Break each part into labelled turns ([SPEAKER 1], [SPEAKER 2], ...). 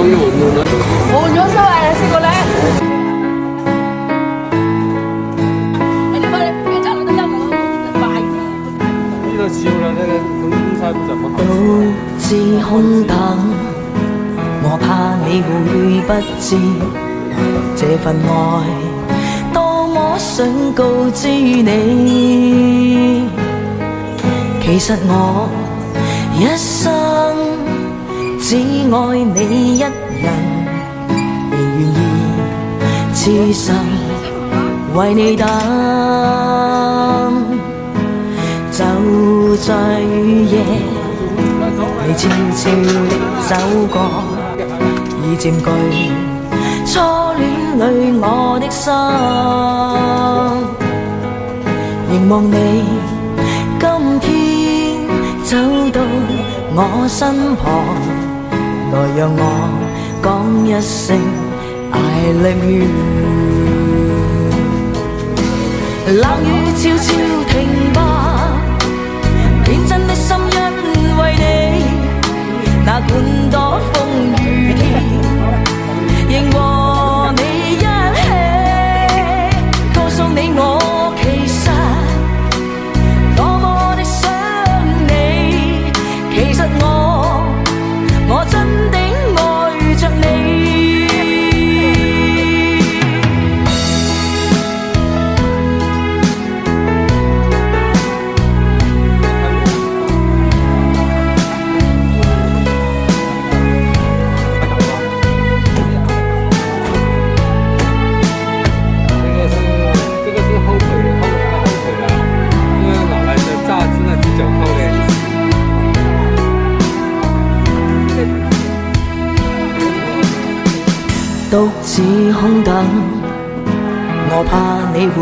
[SPEAKER 1] 裝咗換啦。
[SPEAKER 2] 換咗先係試過咧。你點解你別站了都要買？
[SPEAKER 1] 呢個笑啦，呢個公差不怎麼好。
[SPEAKER 3] 獨自空等，我怕你會不知這份愛多麼想告知你。其實我一生只愛你一人，仍願意痴心為你等。就在雨夜，你悄悄地走過，已佔據初戀裏我的心。凝望你今天走到我身旁，來讓我講一聲 I love you。 冷雨悄悄停吧，天真的心因為你，哪管多風雨天，仍和你一起，告訴你我其實多麼的想你，其實我真的愛着你。獨自空等，我怕你會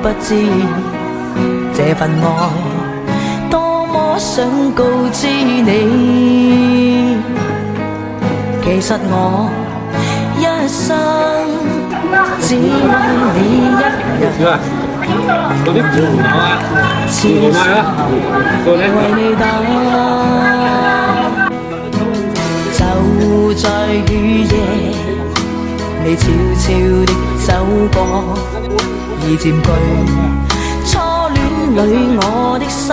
[SPEAKER 3] 不知這份愛多麼想告知你。其實我一生只愛你一人，
[SPEAKER 1] 嗰啲盤啊，
[SPEAKER 3] 痴心為你等。就在雨夜，你悄悄地走過，已佔據初戀裏我的心。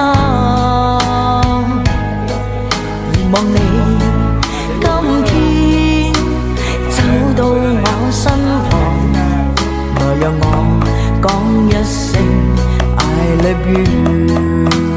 [SPEAKER 3] 凝望你今天走到我身旁，來讓我講一聲 I love you。